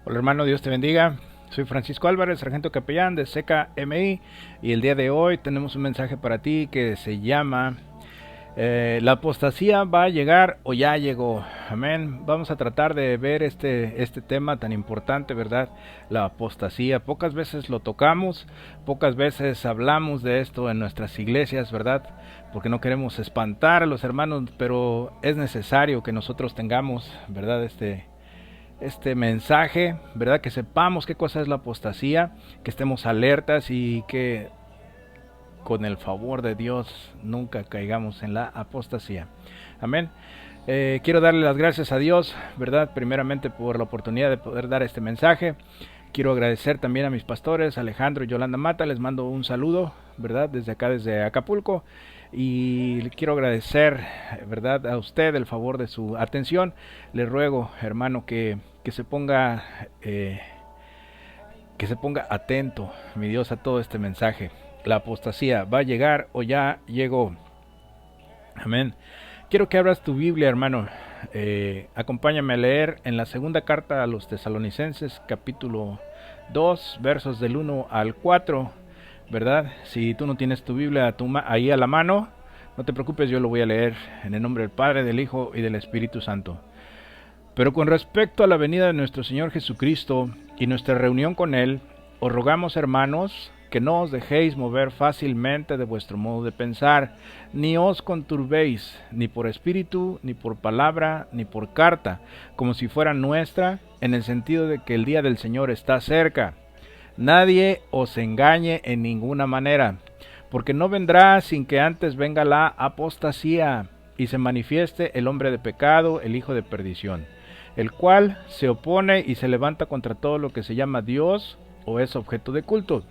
Hola hermano, Dios te bendiga. Soy Francisco Álvarez, sargento capellán de CKMI, y el día de hoy tenemos un mensaje para ti que se llama la apostasía va a llegar o ya llegó. Amén. Vamos a tratar de ver este tema tan importante, ¿verdad? La apostasía. Pocas veces lo tocamos, pocas veces hablamos de esto en nuestras iglesias, ¿verdad? Porque no queremos espantar a los hermanos, pero es necesario que nosotros tengamos, ¿verdad? Este mensaje, ¿verdad? Que sepamos qué cosa es la apostasía, que estemos alertas y que con el favor de Dios nunca caigamos en la apostasía. Amén. Quiero darle las gracias a Dios, ¿verdad? Primeramente por la oportunidad de poder dar este mensaje. Quiero agradecer también a mis pastores, Alejandro y Yolanda Mata. Les mando un saludo, ¿verdad? Desde acá, desde Acapulco. Y le quiero agradecer, ¿verdad? A usted el favor de su atención. Le ruego, hermano, que se ponga... que se ponga atento, mi Dios, a todo este mensaje. La apostasía va a llegar o ya llegó. Amén. Quiero que abras tu Biblia, hermano. Acompáñame a leer en la segunda carta a los Tesalonicenses, capítulo 2, versos del 1 al 4, ¿verdad? Si tú no tienes tu Biblia ahí a la mano, no te preocupes, yo lo voy a leer en el nombre del Padre, del Hijo y del Espíritu Santo. Pero con respecto a la venida de nuestro Señor Jesucristo y nuestra reunión con Él, os rogamos, hermanos, que no os dejéis mover fácilmente de vuestro modo de pensar, ni os conturbéis, ni por espíritu, ni por palabra, ni por carta, como si fuera nuestra, en el sentido de que el día del Señor está cerca. Nadie os engañe en ninguna manera, porque no vendrá sin que antes venga la apostasía, y se manifieste el hombre de pecado, el hijo de perdición, el cual se opone y se levanta contra todo lo que se llama Dios o es objeto de culto,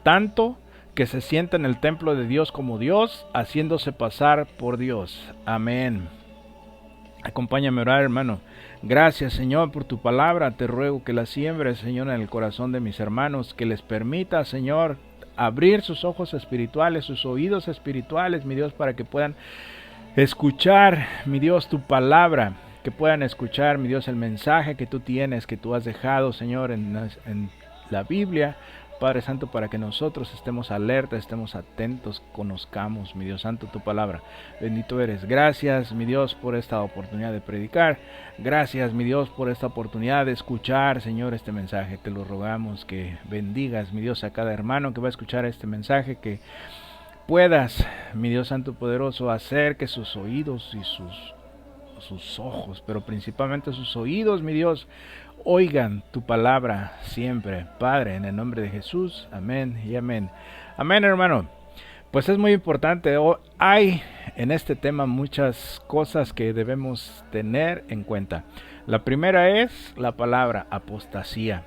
tanto que se sienta en el templo de Dios como Dios, haciéndose pasar por Dios. Amén. Acompáñame a orar, hermano. Gracias, Señor, por tu palabra. Te ruego que la siembres, Señor, en el corazón de mis hermanos, que les permita, Señor, abrir sus ojos espirituales, sus oídos espirituales, mi Dios, para que puedan escuchar, mi Dios, tu palabra, que puedan escuchar, mi Dios, el mensaje que tú tienes, que tú has dejado, Señor, en la Biblia, Padre Santo, para que nosotros estemos alertas, estemos atentos, conozcamos, mi Dios Santo, tu palabra. Bendito eres. Gracias, mi Dios, por esta oportunidad de predicar. Gracias, mi Dios, por esta oportunidad de escuchar, Señor, este mensaje. Te lo rogamos que bendigas, mi Dios, a cada hermano que va a escuchar este mensaje, que puedas, mi Dios Santo Poderoso, hacer que sus oídos y sus ojos, pero principalmente sus oídos, mi Dios, oigan tu palabra siempre. Padre, en el nombre de Jesús, amén y amén. Amén, hermano. Pues es muy importante. Hay en este tema muchas cosas que debemos tener en cuenta. La primera es la palabra apostasía,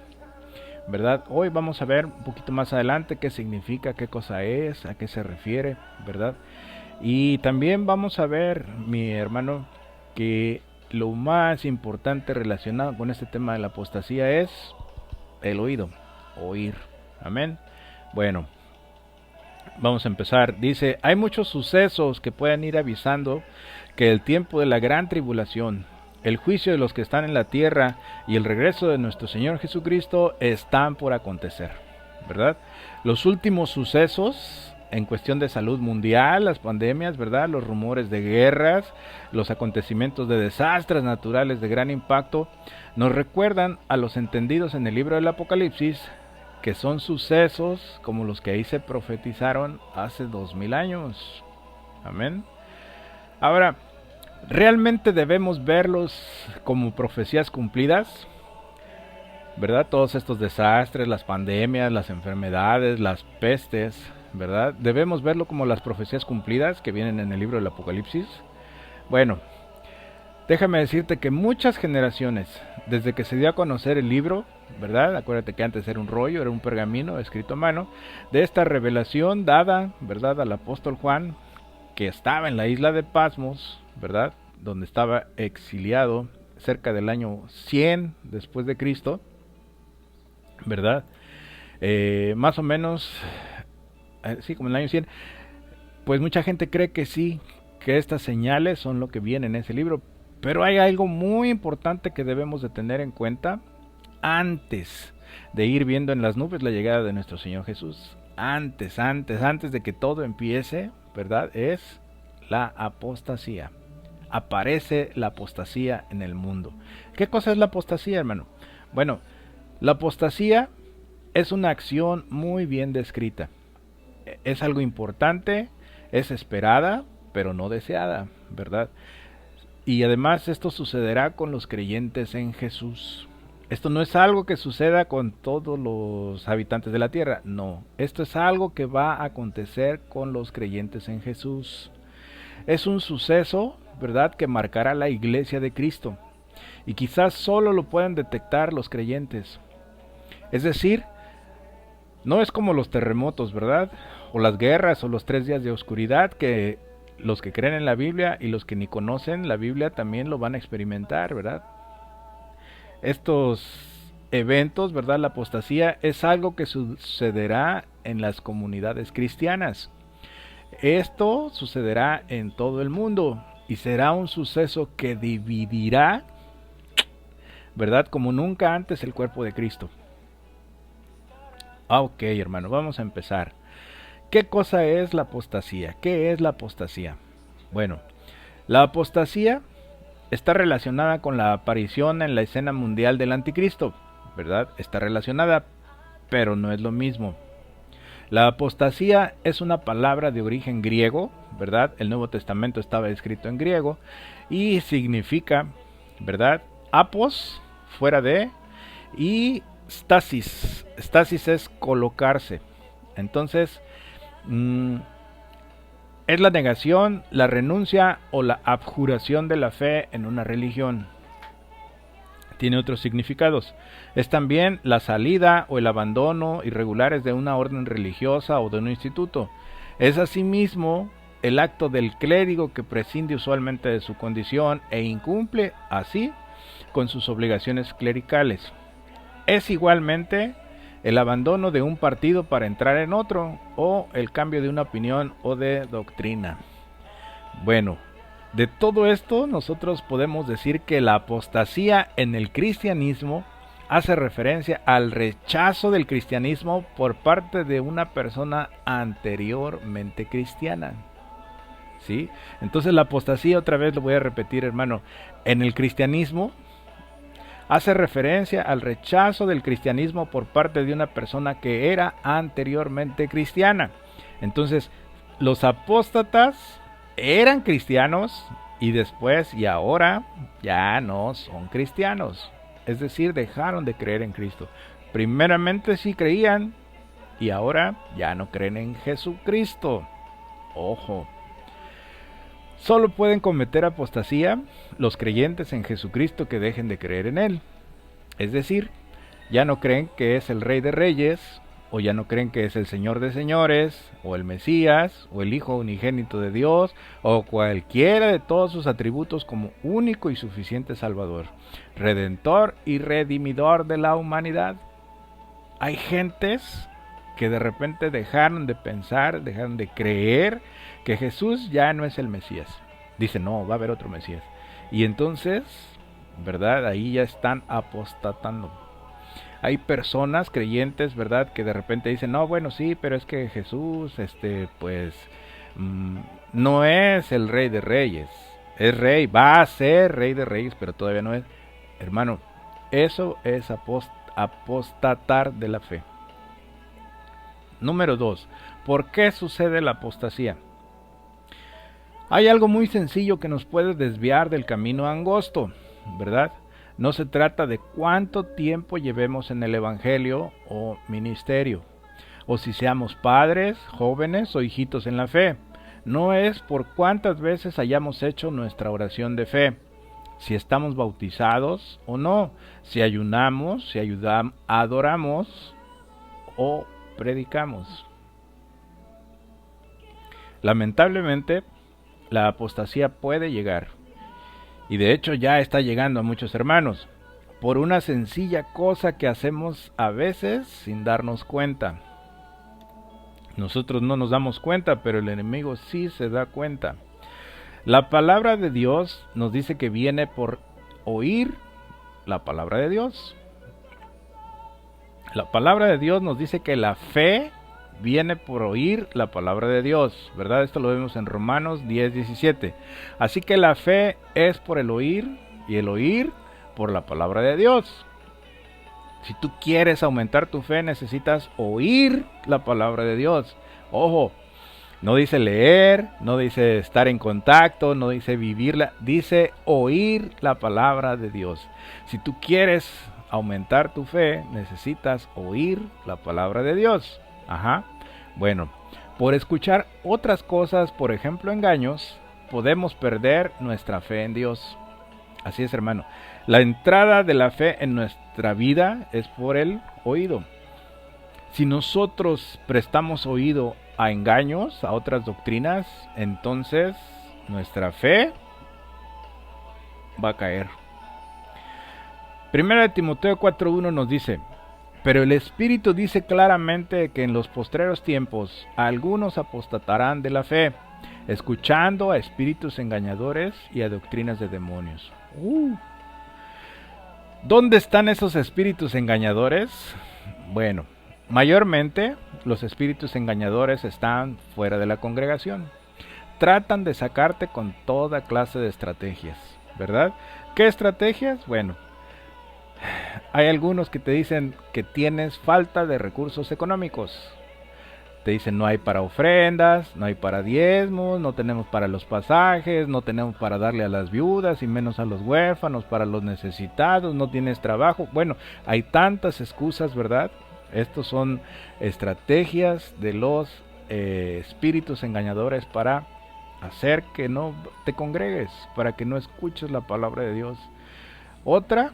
¿verdad? Hoy vamos a ver un poquito más adelante qué significa, qué cosa es, a qué se refiere, ¿verdad? Y también vamos a ver, mi hermano, que lo más importante relacionado con este tema de la apostasía es el oído, oír. Amén. Bueno, vamos a empezar. Dice, hay muchos sucesos que pueden ir avisando que el tiempo de la gran tribulación, el juicio de los que están en la tierra y el regreso de nuestro Señor Jesucristo están por acontecer, ¿verdad? Los últimos sucesos en cuestión de salud mundial, las pandemias, ¿verdad? Los rumores de guerras, los acontecimientos de desastres naturales de gran impacto, nos recuerdan a los entendidos en el libro del Apocalipsis que son sucesos como los que ahí se profetizaron hace 2000 años. Amén. Ahora, ¿realmente debemos verlos como profecías cumplidas? ¿Verdad? Todos estos desastres, las pandemias, las enfermedades, las pestes, ¿verdad? ¿Debemos verlo como las profecías cumplidas que vienen en el libro del Apocalipsis? Bueno, déjame decirte que muchas generaciones, desde que se dio a conocer el libro, ¿verdad? Acuérdate que antes era un rollo, era un pergamino escrito a mano, de esta revelación dada, ¿verdad? Al apóstol Juan, que estaba en la isla de Pasmos, ¿verdad? Donde estaba exiliado cerca del año 100 después de Cristo, ¿verdad? Más o menos, sí, como en el año 100. Pues mucha gente cree que sí, que estas señales son lo que viene en ese libro, pero hay algo muy importante que debemos de tener en cuenta antes de ir viendo en las nubes la llegada de nuestro Señor Jesús. Antes de que todo empiece, ¿verdad? Es la apostasía. Aparece la apostasía en el mundo. ¿Qué cosa es la apostasía, hermano? Bueno, la apostasía es una acción muy bien descrita. Es algo importante, es esperada, pero no deseada, ¿verdad? Y además esto sucederá con los creyentes en Jesús. Esto no es algo que suceda con todos los habitantes de la tierra, no. Esto es algo que va a acontecer con los creyentes en Jesús. Es un suceso, ¿verdad?, que marcará la iglesia de Cristo. Y quizás solo lo puedan detectar los creyentes. Es decir, no es como los terremotos, ¿verdad? O las guerras o los 3 días de oscuridad, que los que creen en la Biblia y los que ni conocen la Biblia también lo van a experimentar, ¿verdad? Estos eventos, ¿verdad? La apostasía es algo que sucederá en las comunidades cristianas. Esto sucederá en todo el mundo y será un suceso que dividirá, ¿verdad?, como nunca antes el cuerpo de Cristo. Ok, hermano, vamos a empezar. ¿Qué cosa es la apostasía? ¿Qué es la apostasía? Bueno, la apostasía está relacionada con la aparición en la escena mundial del anticristo, ¿verdad? Está relacionada, pero no es lo mismo. La apostasía es una palabra de origen griego, ¿verdad? El Nuevo Testamento estaba escrito en griego y significa, ¿verdad?, apos, fuera de, y stasis. Stasis es colocarse. Entonces, es la negación, la renuncia o la abjuración de la fe en una religión. Tiene otros significados. Es también la salida o el abandono irregulares de una orden religiosa o de un instituto. Es asimismo el acto del clérigo que prescinde usualmente de su condición e incumple así con sus obligaciones clericales. Es igualmente el abandono de un partido para entrar en otro, o el cambio de una opinión o de doctrina. Bueno, de todo esto nosotros podemos decir que la apostasía en el cristianismo hace referencia al rechazo del cristianismo por parte de una persona anteriormente cristiana. ¿Sí? Entonces la apostasía, otra vez lo voy a repetir, hermano, en el cristianismo hace referencia al rechazo del cristianismo por parte de una persona que era anteriormente cristiana. Entonces, los apóstatas eran cristianos y después y ahora ya no son cristianos. Es decir, dejaron de creer en Cristo. Primeramente sí creían y ahora ya no creen en Jesucristo. Ojo. Solo pueden cometer apostasía los creyentes en Jesucristo que dejen de creer en Él. Es decir, ya no creen que es el Rey de Reyes, o ya no creen que es el Señor de Señores, o el Mesías, o el Hijo unigénito de Dios, o cualquiera de todos sus atributos como único y suficiente Salvador, Redentor y Redimidor de la humanidad. Hay gentes que de repente dejaron de pensar, dejaron de creer que Jesús ya no es el Mesías. Dicen, no, va a haber otro Mesías. Y entonces, ¿verdad? Ahí ya están apostatando. Hay personas creyentes, ¿verdad?, que de repente dicen, no, bueno, sí, pero es que Jesús, no es el Rey de Reyes. Es rey, va a ser Rey de Reyes, pero todavía no es. Hermano, eso es apostatar de la fe. Número 2. ¿Por qué sucede la apostasía? Hay algo muy sencillo que nos puede desviar del camino angosto, ¿verdad? No se trata de cuánto tiempo llevemos en el Evangelio o ministerio, o si seamos padres, jóvenes o hijitos en la fe. No es por cuántas veces hayamos hecho nuestra oración de fe, si estamos bautizados o no, si ayunamos, si adoramos o predicamos. Lamentablemente, la apostasía puede llegar, y de hecho ya está llegando a muchos hermanos, por una sencilla cosa que hacemos a veces sin darnos cuenta. Nosotros no nos damos cuenta, pero el enemigo sí se da cuenta. La palabra de Dios nos dice que viene por oír la palabra de Dios. La palabra de Dios nos dice que la fe viene por oír la palabra de Dios, ¿verdad? Esto lo vemos en Romanos 10:17. Así que la fe es por el oír y el oír por la palabra de Dios. Si tú quieres aumentar tu fe, necesitas oír la palabra de Dios. Ojo, no dice leer, no dice estar en contacto, no dice vivirla, dice oír la palabra de Dios. Si tú quieres aumentar tu fe, necesitas oír la palabra de Dios. Ajá. Bueno, por escuchar otras cosas, por ejemplo engaños, podemos perder nuestra fe en Dios. Así es, hermano. La entrada de la fe en nuestra vida es por el oído. Si nosotros prestamos oído a engaños, a otras doctrinas, entonces nuestra fe va a caer. Primera de Timoteo 4:1 nos dice: pero el Espíritu dice claramente que en los postreros tiempos algunos apostatarán de la fe, escuchando a espíritus engañadores y a doctrinas de demonios. ¿Dónde están esos espíritus engañadores? Bueno, mayormente los espíritus engañadores están fuera de la congregación. Tratan de sacarte con toda clase de estrategias, ¿verdad? ¿Qué estrategias? Bueno, hay algunos que te dicen que tienes falta de recursos económicos. Te dicen no hay para ofrendas, no hay para diezmos, no tenemos para los pasajes, no tenemos para darle a las viudas y menos a los huérfanos, para los necesitados, no tienes trabajo. Bueno, hay tantas excusas, ¿verdad? Estos son estrategias de los espíritus engañadores para hacer que no te congregues, para que no escuches la palabra de Dios. Otra,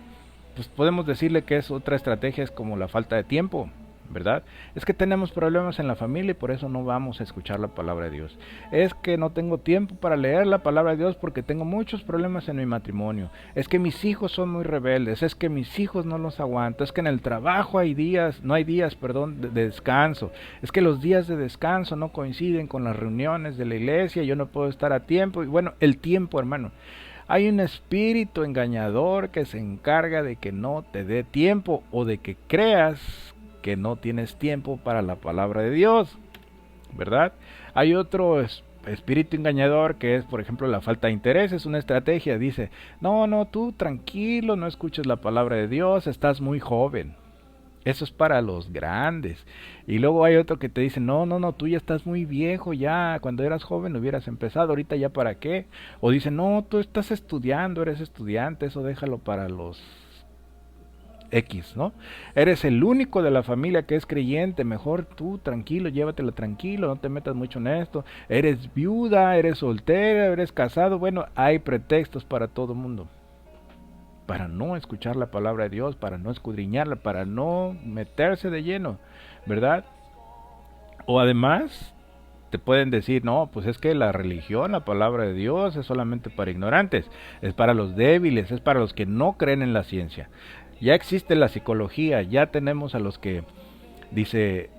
pues podemos decirle que es otra estrategia, es como la falta de tiempo, ¿verdad? Es que tenemos problemas en la familia y por eso no vamos a escuchar la palabra de Dios. Es que no tengo tiempo para leer la palabra de Dios porque tengo muchos problemas en mi matrimonio. Es que mis hijos son muy rebeldes, es que mis hijos no los aguanto, es que en el trabajo no hay días de descanso. Es que los días de descanso no coinciden con las reuniones de la iglesia, yo no puedo estar a tiempo. Y bueno, el tiempo, hermano. Hay un espíritu engañador que se encarga de que no te dé tiempo o de que creas que no tienes tiempo para la palabra de Dios, ¿verdad? Hay otro espíritu engañador que es, por ejemplo, la falta de interés, es una estrategia, dice, no, tú tranquilo, no escuches la palabra de Dios, estás muy joven. Eso es para los grandes. Y luego hay otro que te dice, no, tú ya estás muy viejo, ya cuando eras joven hubieras empezado, ahorita ya para qué. O dice, no, tú estás estudiando, eres estudiante, eso déjalo para los X, ¿no? Eres el único de la familia que es creyente, mejor tú tranquilo, llévatela tranquilo, no te metas mucho en esto. Eres viuda, eres soltera, eres casado, bueno, hay pretextos para todo el mundo. Para no escuchar la palabra de Dios, para no escudriñarla, para no meterse de lleno, ¿verdad? O además, te pueden decir, no, pues es que la religión, la palabra de Dios es solamente para ignorantes, es para los débiles, es para los que no creen en la ciencia. Ya existe la psicología, ya tenemos a los que, dice,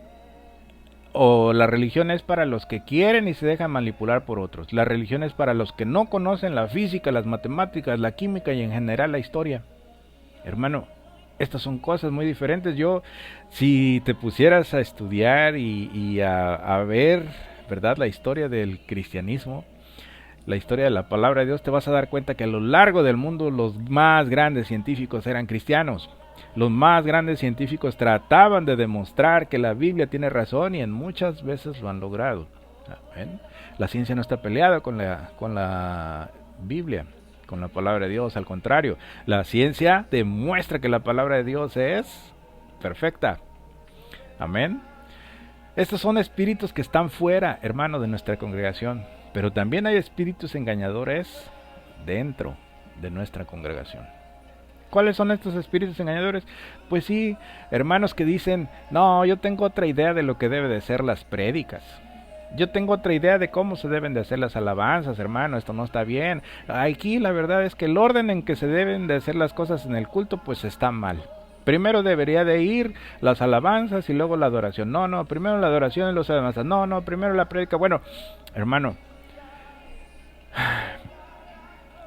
o la religión es para los que quieren y se dejan manipular por otros. La religión es para los que no conocen la física, las matemáticas, la química y en general la historia. Hermano, estas son cosas muy diferentes. Si te pusieras a estudiar y a ver, ¿verdad?, la historia del cristianismo, la historia de la palabra de Dios, te vas a dar cuenta que a lo largo del mundo los más grandes científicos eran cristianos. Los más grandes científicos trataban de demostrar que la Biblia tiene razón y en muchas veces lo han logrado. ¿Ven? La ciencia no está peleada con la Biblia, con la palabra de Dios. Al contrario, la ciencia demuestra que la palabra de Dios es perfecta. Amén. Estos son espíritus que están fuera, hermano, de nuestra congregación. Pero también hay espíritus engañadores dentro de nuestra congregación. ¿Cuáles son estos espíritus engañadores? Pues sí, hermanos que dicen, no, yo tengo otra idea de lo que debe de ser las prédicas. Yo tengo otra idea de cómo se deben de hacer las alabanzas, hermano, esto no está bien. Aquí la verdad es que el orden en que se deben de hacer las cosas en el culto, pues está mal. Primero debería de ir las alabanzas y luego la adoración. No, primero la adoración y las alabanzas. No, primero la prédica. Bueno, hermano,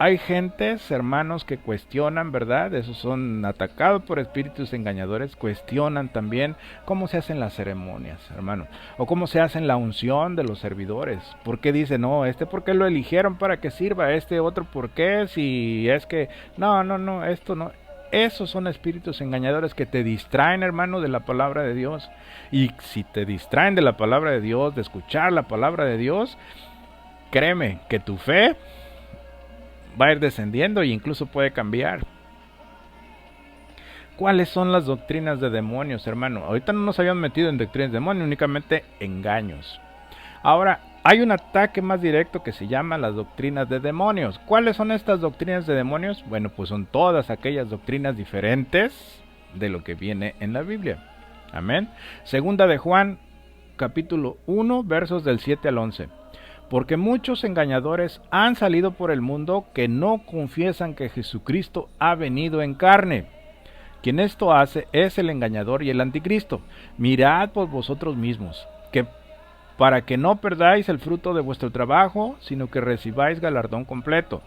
Hay gentes, hermanos, que cuestionan, ¿verdad? Esos son atacados por espíritus engañadores, cuestionan también cómo se hacen las ceremonias, hermano, o cómo se hacen la unción de los servidores. ¿Por qué dicen, no, por qué lo eligieron para que sirva, otro por qué? Si es que, no, esto no. Esos son espíritus engañadores que te distraen, hermano, de la palabra de Dios. Y si te distraen de la palabra de Dios, de escuchar la palabra de Dios, créeme que tu fe va a ir descendiendo e incluso puede cambiar. ¿Cuáles son las doctrinas de demonios, hermano? Ahorita no nos habíamos metido en doctrinas de demonios, únicamente engaños. Ahora, hay un ataque más directo que se llama las doctrinas de demonios. ¿Cuáles son estas doctrinas de demonios? Bueno, pues son todas aquellas doctrinas diferentes de lo que viene en la Biblia. Amén. Segunda de Juan, capítulo 1, versos del 7 al 11. Porque muchos engañadores han salido por el mundo que no confiesan que Jesucristo ha venido en carne. Quien esto hace es el engañador y el anticristo. Mirad por vosotros mismos, que para que no perdáis el fruto de vuestro trabajo, sino que recibáis galardón completo.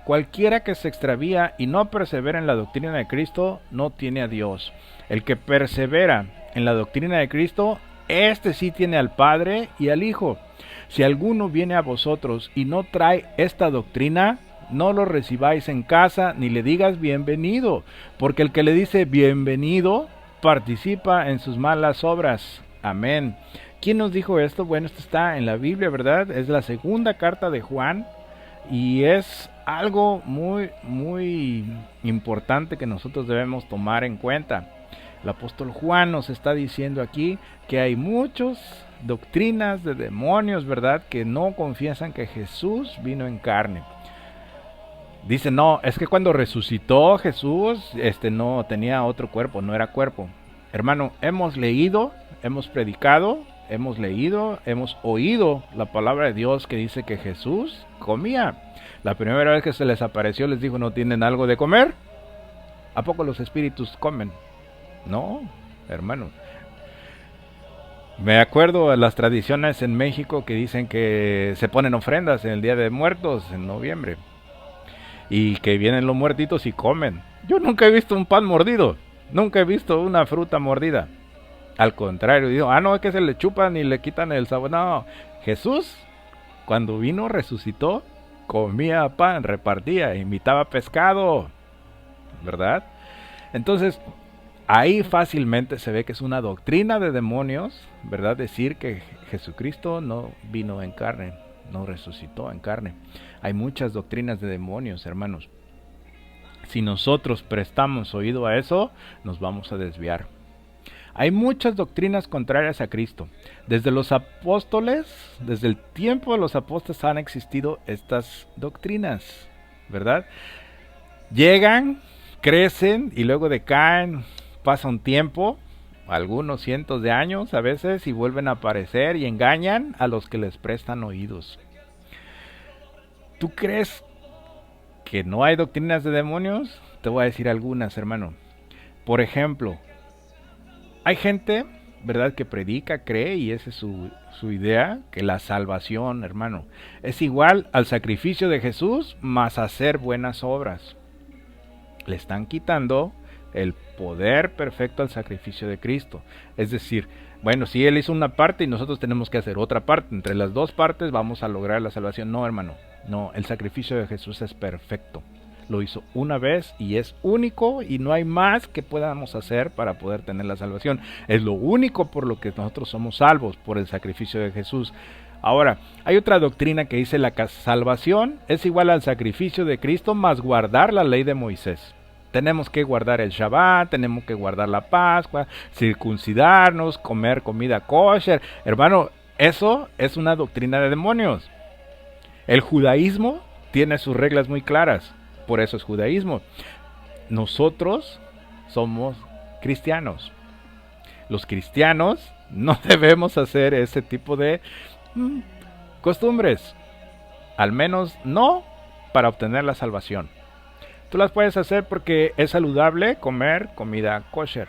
Cualquiera que se extravía y no persevera en la doctrina de Cristo, no tiene a Dios. El que persevera en la doctrina de Cristo, este sí tiene al Padre y al Hijo. Si alguno viene a vosotros y no trae esta doctrina, no lo recibáis en casa ni le digas bienvenido, porque el que le dice bienvenido participa en sus malas obras. Amén. ¿Quién nos dijo esto? Bueno, esto está en la Biblia, ¿verdad? Es la segunda carta de Juan y es algo muy importante que nosotros debemos tomar en cuenta. El apóstol Juan nos está diciendo aquí que hay muchas doctrinas de demonios, ¿verdad?, que no confiesan que Jesús vino en carne. Dicen, no, es que cuando resucitó Jesús, no tenía otro cuerpo, no era cuerpo. Hermano, hemos leído, hemos predicado, hemos leído, hemos oído la palabra de Dios que dice que Jesús comía. La primera vez que se les apareció les dijo, ¿no tienen algo de comer? ¿A poco los espíritus comen? No, hermano. Me acuerdo de las tradiciones en México que dicen que se ponen ofrendas en el Día de Muertos, en noviembre. Y que vienen los muertitos y comen. Yo nunca he visto un pan mordido. Nunca he visto una fruta mordida. Al contrario, digo, no, es que se le chupan y le quitan el sabor. No, Jesús, cuando vino, resucitó, comía pan, repartía, invitaba pescado, ¿verdad? Entonces, ahí fácilmente se ve que es una doctrina de demonios, ¿verdad? Decir que Jesucristo no vino en carne, no resucitó en carne. Hay muchas doctrinas de demonios, hermanos. Si nosotros prestamos oído a eso, nos vamos a desviar. Hay muchas doctrinas contrarias a Cristo. Desde los apóstoles, desde el tiempo de los apóstoles han existido estas doctrinas, ¿verdad? Llegan, crecen y luego decaen, pasa un tiempo, algunos cientos de años a veces, y vuelven a aparecer y engañan a los que les prestan oídos. ¿Tú crees que no hay doctrinas de demonios? Te voy a decir algunas, hermano. Por ejemplo, hay gente, ¿verdad?, que predica, cree, y esa es su idea, que la salvación, hermano, es igual al sacrificio de Jesús más hacer buenas obras. Le están quitando el poder perfecto al sacrificio de Cristo. Es decir, bueno, si Él hizo una parte y nosotros tenemos que hacer otra parte, entre las dos partes vamos a lograr la salvación. No, hermano, no, el sacrificio de Jesús es perfecto. Lo hizo una vez y es único y no hay más que podamos hacer para poder tener la salvación. Es lo único por lo que nosotros somos salvos, por el sacrificio de Jesús. Ahora, hay otra doctrina que dice la salvación es igual al sacrificio de Cristo más guardar la ley de Moisés. Tenemos que guardar el Shabbat, tenemos que guardar la Pascua, circuncidarnos, comer comida kosher. Hermano, eso es una doctrina de demonios. El judaísmo tiene sus reglas muy claras, por eso es judaísmo. Nosotros somos cristianos. Los cristianos no debemos hacer ese tipo de costumbres, al menos no para obtener la salvación. Tú las puedes hacer porque es saludable comer comida kosher.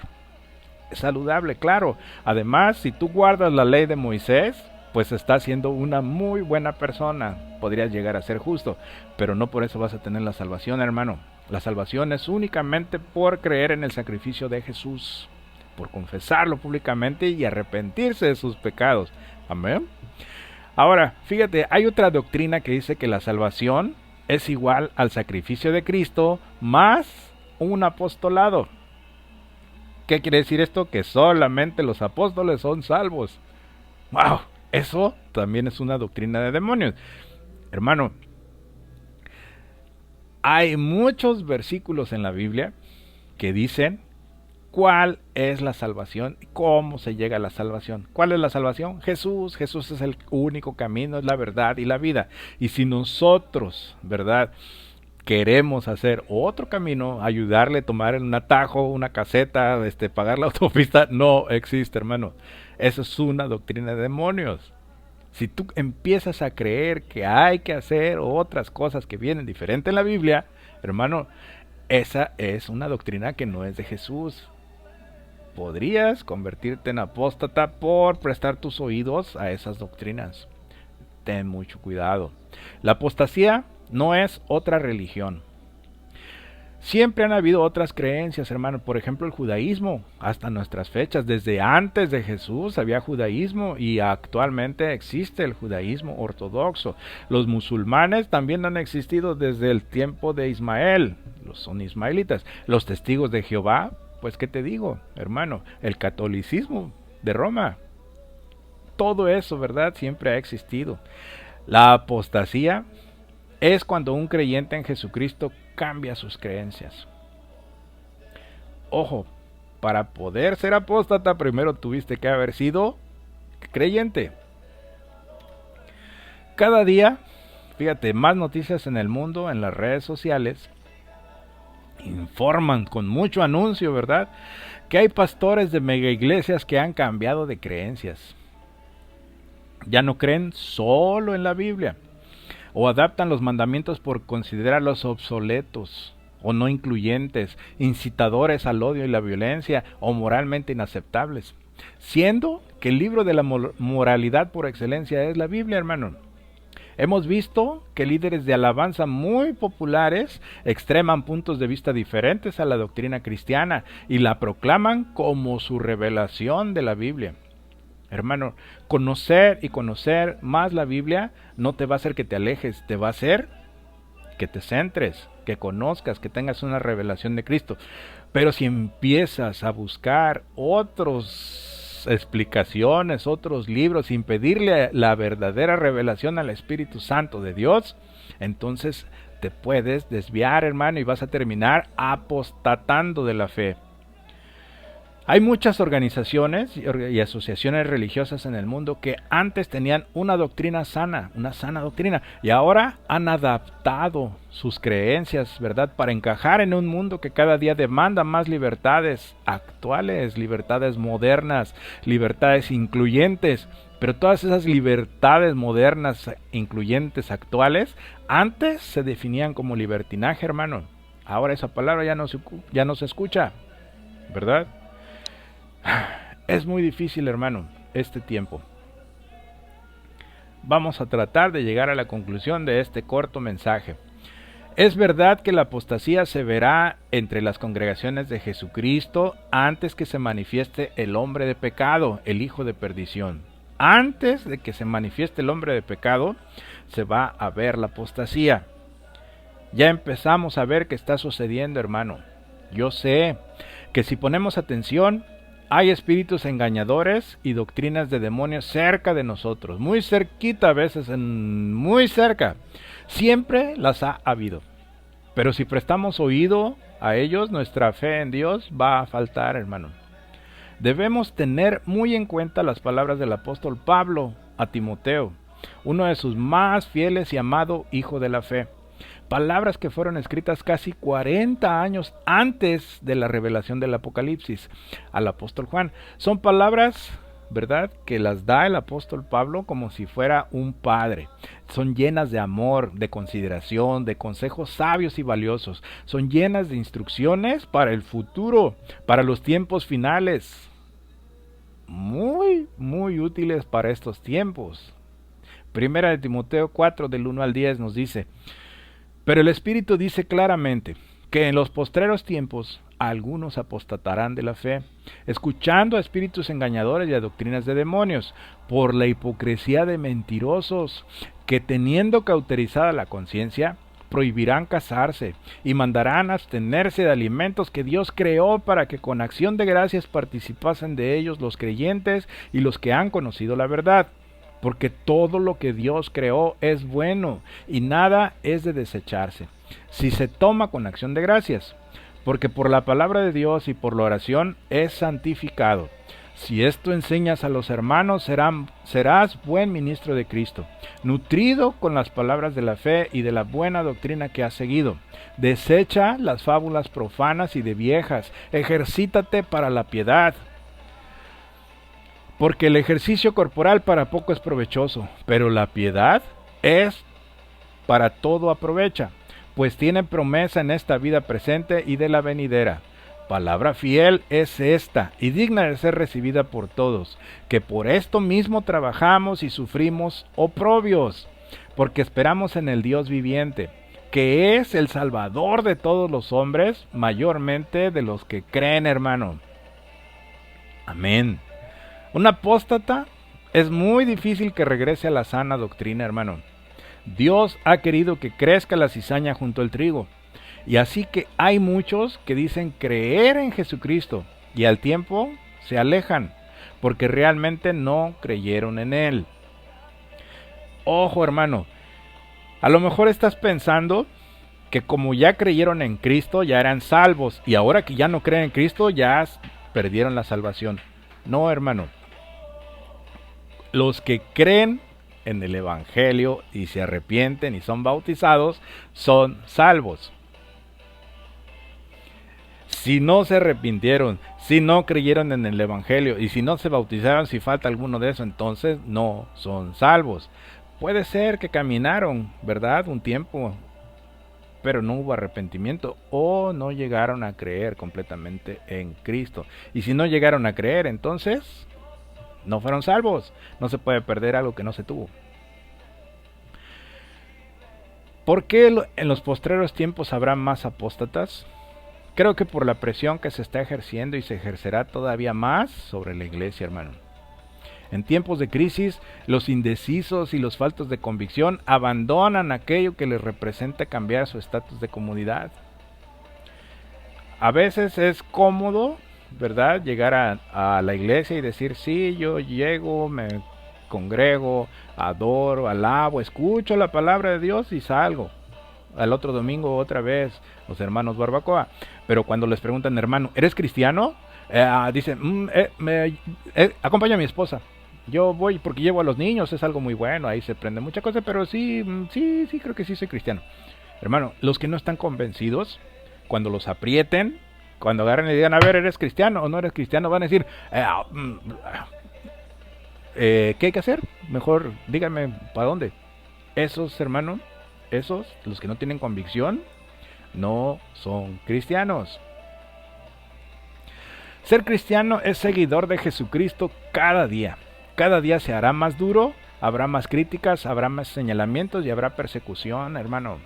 Es saludable, claro. Además, si tú guardas la ley de Moisés, pues estás siendo una muy buena persona, podrías llegar a ser justo, pero no por eso vas a tener la salvación, hermano. La salvación es únicamente por creer en el sacrificio de Jesús, por confesarlo públicamente y arrepentirse de sus pecados. Amén. Ahora, fíjate, hay otra doctrina que dice que la salvación es igual al sacrificio de Cristo más un apostolado. ¿Qué quiere decir esto? Que solamente los apóstoles son salvos. ¡Wow! Eso también es una doctrina de demonios. Hermano, hay muchos versículos en la Biblia que dicen cuál es la salvación y cómo se llega a la salvación. ¿Cuál es la salvación? Jesús. Jesús es el único camino, es la verdad y la vida. Y si nosotros, ¿verdad?, queremos hacer otro camino, ayudarle a tomar un atajo, una caseta, pagar la autopista, no existe, hermano. Eso es una doctrina de demonios. Si tú empiezas a creer que hay que hacer otras cosas que vienen diferente en la Biblia, hermano, esa es una doctrina que no es de Jesús. Podrías convertirte en apóstata por prestar tus oídos a esas doctrinas. Ten mucho cuidado. La apostasía no es otra religión. Siempre han habido otras creencias, hermano. Por ejemplo, el judaísmo, hasta nuestras fechas. Desde antes de Jesús había judaísmo y actualmente existe el judaísmo ortodoxo. Los musulmanes también han existido desde el tiempo de Ismael. Son ismaelitas. Los testigos de Jehová, pues qué te digo, hermano. El catolicismo de Roma. Todo eso, ¿verdad? Siempre ha existido. La apostasía es cuando un creyente en Jesucristo cambia sus creencias. Ojo, para poder ser apóstata primero tuviste que haber sido creyente. Cada día, fíjate, más noticias en el mundo, en las redes sociales, informan con mucho anuncio, ¿verdad?, que hay pastores de mega iglesias que han cambiado de creencias. Ya no creen solo en la Biblia, o adaptan los mandamientos por considerarlos obsoletos o no incluyentes, incitadores al odio y la violencia o moralmente inaceptables, siendo que el libro de la moralidad por excelencia es la Biblia, hermano. Hemos visto que líderes de alabanza muy populares extreman puntos de vista diferentes a la doctrina cristiana y la proclaman como su revelación de la Biblia. Hermano, conocer y conocer más la Biblia no te va a hacer que te alejes, te va a hacer que te centres, que conozcas, que tengas una revelación de Cristo. Pero si empiezas a buscar otras explicaciones, otros libros, sin pedirle la verdadera revelación al Espíritu Santo de Dios, entonces te puedes desviar, hermano, y vas a terminar apostatando de la fe. Hay muchas organizaciones y asociaciones religiosas en el mundo que antes tenían una doctrina sana, una sana doctrina, y ahora han adaptado sus creencias, ¿verdad?, para encajar en un mundo que cada día demanda más libertades actuales, libertades modernas, libertades incluyentes. Pero todas esas libertades modernas, incluyentes, actuales, antes se definían como libertinaje, hermano. Ahora esa palabra ya no se escucha, ¿verdad? Es muy difícil, hermano, este tiempo. Vamos a tratar de llegar a la conclusión de este corto mensaje. Es verdad que la apostasía se verá entre las congregaciones de Jesucristo antes que se manifieste el hombre de pecado, el hijo de perdición. Antes de que se manifieste el hombre de pecado, se va a ver la apostasía. Ya empezamos a ver qué está sucediendo, hermano. Yo sé que si ponemos atención, hay espíritus engañadores y doctrinas de demonios cerca de nosotros, muy cerquita a veces, muy cerca. Siempre las ha habido. Pero si prestamos oído a ellos, nuestra fe en Dios va a faltar, hermano. Debemos tener muy en cuenta las palabras del apóstol Pablo a Timoteo, uno de sus más fieles y amado hijo de la fe. Palabras que fueron escritas casi 40 años antes de la revelación del Apocalipsis al apóstol Juan. Son palabras, ¿verdad?, que las da el apóstol Pablo como si fuera un padre. Son llenas de amor, de consideración, de consejos sabios y valiosos. Son llenas de instrucciones para el futuro, para los tiempos finales. muy, muy útiles para estos tiempos. Primera de Timoteo 4, del 1 al 10 nos dice: pero el Espíritu dice claramente que en los postreros tiempos algunos apostatarán de la fe, escuchando a espíritus engañadores y a doctrinas de demonios, por la hipocresía de mentirosos, que teniendo cauterizada la conciencia, prohibirán casarse y mandarán abstenerse de alimentos que Dios creó para que con acción de gracias participasen de ellos los creyentes y los que han conocido la verdad. Porque todo lo que Dios creó es bueno y nada es de desecharse, si se toma con acción de gracias, porque por la palabra de Dios y por la oración es santificado. Si esto enseñas a los hermanos, serás buen ministro de Cristo, nutrido con las palabras de la fe y de la buena doctrina que has seguido. Desecha las fábulas profanas y de viejas, ejercítate para la piedad. Porque el ejercicio corporal para poco es provechoso, pero la piedad es para todo aprovecha, pues tiene promesa en esta vida presente y de la venidera. Palabra fiel es esta, y digna de ser recibida por todos, que por esto mismo trabajamos y sufrimos oprobios, porque esperamos en el Dios viviente, que es el Salvador de todos los hombres, mayormente de los que creen, hermano. Amén. Un apóstata es muy difícil que regrese a la sana doctrina, hermano. Dios ha querido que crezca la cizaña junto al trigo. Y así que hay muchos que dicen creer en Jesucristo y al tiempo se alejan porque realmente no creyeron en Él. Ojo, hermano, a lo mejor estás pensando que como ya creyeron en Cristo ya eran salvos y ahora que ya no creen en Cristo ya perdieron la salvación. No, hermano. Los que creen en el Evangelio y se arrepienten y son bautizados son salvos. Si no se arrepintieron, si no creyeron en el Evangelio y si no se bautizaron, si falta alguno de eso, entonces no son salvos. Puede ser que caminaron, ¿verdad? Un tiempo, pero no hubo arrepentimiento o no llegaron a creer completamente en Cristo. Y si no llegaron a creer, entonces no fueron salvos. No se puede perder algo que no se tuvo. ¿Por qué en los postreros tiempos habrá más apóstatas? Creo que por la presión que se está ejerciendo y se ejercerá todavía más sobre la iglesia, hermano. En tiempos de crisis, los indecisos y los faltos de convicción abandonan aquello que les representa cambiar su estatus de comunidad. A veces es cómodo, ¿verdad?, llegar a la iglesia y decir, sí, yo llego, me congrego, adoro, alabo, escucho la palabra de Dios y salgo. Al otro domingo otra vez los hermanos barbacoa. Pero cuando les preguntan, hermano, ¿eres cristiano? Dicen, acompaña a mi esposa. Yo voy porque llevo a los niños, es algo muy bueno, ahí se aprende mucha cosa, pero sí, creo que sí soy cristiano. Hermano, los que no están convencidos, cuando los aprieten, cuando agarren y digan, a ver, ¿eres cristiano o no eres cristiano? Van a decir, ¿qué hay que hacer? Mejor díganme, ¿para dónde? Esos, hermano, los que no tienen convicción, no son cristianos. Ser cristiano es seguidor de Jesucristo cada día. Cada día se hará más duro, habrá más críticas, habrá más señalamientos y habrá persecución, hermano.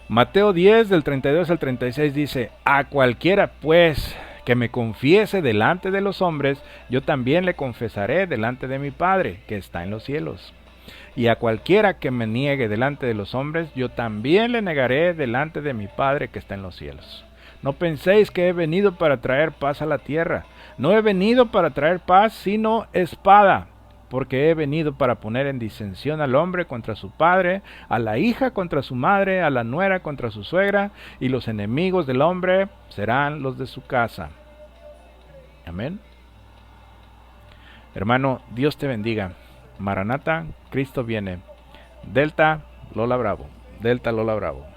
Mateo 10, del 32 al 36 dice, a cualquiera pues que me confiese delante de los hombres, yo también le confesaré delante de mi Padre, que está en los cielos. Y a cualquiera que me niegue delante de los hombres, yo también le negaré delante de mi Padre que está en los cielos. No penséis que he venido para traer paz a la tierra. No he venido para traer paz, sino espada. Porque he venido para poner en disensión al hombre contra su padre, a la hija contra su madre, a la nuera contra su suegra, y los enemigos del hombre serán los de su casa. Amén. Hermano, Dios te bendiga. Maranata, Cristo viene. Delta, Lola Bravo. Delta, Lola Bravo.